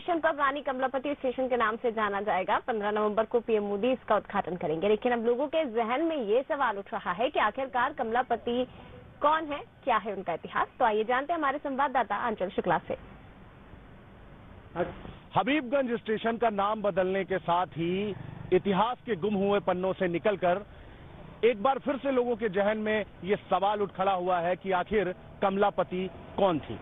Station पर रानी Kamlapati station के नाम से जाना जाएगा। 15 नवंबर को पीएम मोदी इसका उद्घाटन करेंगे। लेकिन अब लोगों के जहन में ये सवाल उठ रहा है कि आखिरकार कमलापति कौन है, क्या है उनका इतिहास। तो आइए जानते हैं हमारे संवाददाता अंचल शुक्ला से। हबीबगंज स्टेशन का नाम बदलने के साथ ही इतिहास के गुम हुए पन्नों से निकलकर एक बार फिर से लोगों के जहन में ये सवाल उठ खड़ा हुआ है कि आखिर कमलापति कौन थी।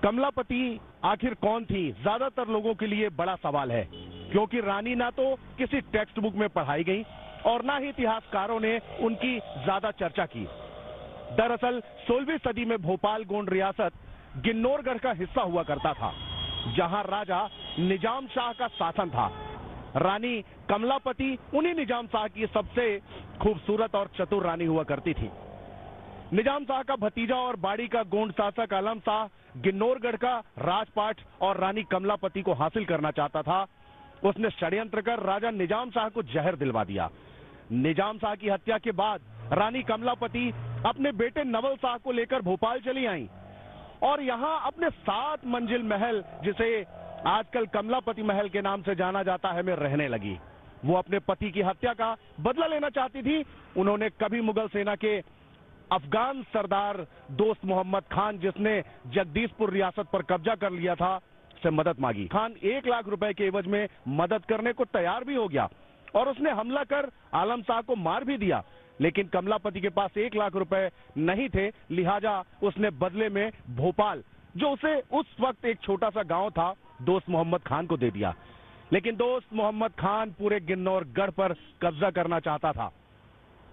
कमलापति आखिर कौन थी, ज्यादातर लोगों के लिए बड़ा सवाल है, क्योंकि रानी ना तो किसी टेक्स्ट बुक में पढ़ाई गई और ना ही इतिहासकारों ने उनकी ज्यादा चर्चा की। दरअसल 16वीं सदी में भोपाल गोंड रियासत गिन्नौरगढ़ का हिस्सा हुआ करता था, जहां राजा निजाम शाह का शासन था। रानी कमलापति उन्हीं निजाम शाह की सबसे खूबसूरत और चतुर रानी हुआ करती थी। निजाम शाह का भतीजा और बाड़ी का गोंड शासक आलम शाह गिन्नौरगढ़ का राजपाट और रानी कमलापति को हासिल करना चाहता था। उसने षड्यंत्र कर राजा निजाम शाह को जहर दिलवा दिया। निजाम शाह की हत्या के बाद रानी कमलापति अपने बेटे नवल शाह को लेकर भोपाल चली आईं और यहां अपने 7 मंजिल महल, जिसे आजकल कमलापति महल के नाम से जाना जाता है, में रहने लगी। वो अपने पति की हत्या का बदला लेना चाहती थी। उन्होंने कभी मुगल सेना के अफगान सरदार दोस्त मोहम्मद खान, जिसने जगदीशपुर रियासत पर कब्जा कर लिया था, से मदद मांगी। खान 1 लाख रुपए के एवज में मदद करने को तैयार भी हो गया और उसने हमला कर आलम शाह को मार भी दिया। लेकिन कमलापति के पास 1 लाख रुपए नहीं थे, लिहाजा उसने बदले में भोपाल, जो उसे उस वक्त एक छोटा सा गांव था, दोस्त मोहम्मद खान को दे दिया। लेकिन दोस्त मोहम्मद खान पूरे गिन्नौरगढ़ पर कब्जा करना चाहता था।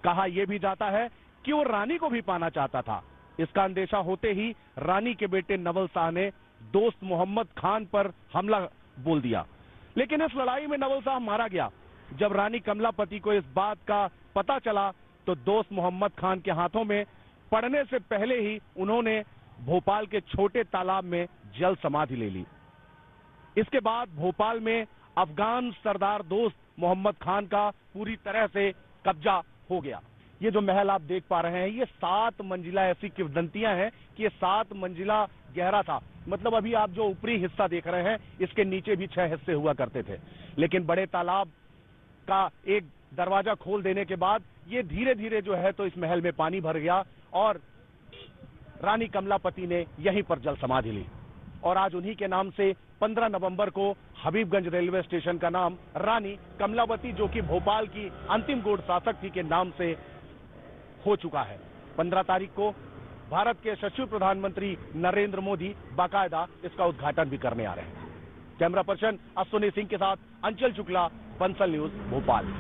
कहा यह भी जाता है कि वो रानी को भी पाना चाहता था। इसका अंदेशा होते ही रानी के बेटे नवल शाह ने दोस्त मोहम्मद खान पर हमला बोल दिया। लेकिन इस लड़ाई में नवल शाह मारा गया। जब रानी कमलापति को इस बात का पता चला तो दोस्त मोहम्मद खान के हाथों में पड़ने से पहले ही उन्होंने भोपाल के छोटे तालाब में जल समाधि ले ली। इसके बाद भोपाल में अफगान सरदार दोस्त मोहम्मद खान का पूरी तरह से कब्जा हो गया। ये जो महल आप देख पा रहे हैं, ये 7 मंजिला, ऐसी किंवदंतियां हैं कि ये 7 मंजिला गहरा था। मतलब अभी आप जो ऊपरी हिस्सा देख रहे हैं, इसके नीचे भी 6 हिस्से हुआ करते थे। लेकिन बड़े तालाब का एक दरवाजा खोल देने के बाद ये धीरे धीरे जो है तो इस महल में पानी भर गया और रानी कमलापति ने यहीं पर जल समाधि ली। और आज उन्हीं के नाम से 15 नवंबर को हबीबगंज रेलवे स्टेशन का नाम रानी कमलापति, जो कि भोपाल की अंतिम गोंड शासक थी, के नाम से हो चुका है। 15 तारीख को भारत के यशस्वी प्रधानमंत्री नरेंद्र मोदी बाकायदा इसका उद्घाटन भी करने आ रहे हैं। कैमरा पर्सन अश्विनी सिंह के साथ अंचल शुक्ला, बंसल न्यूज, भोपाल।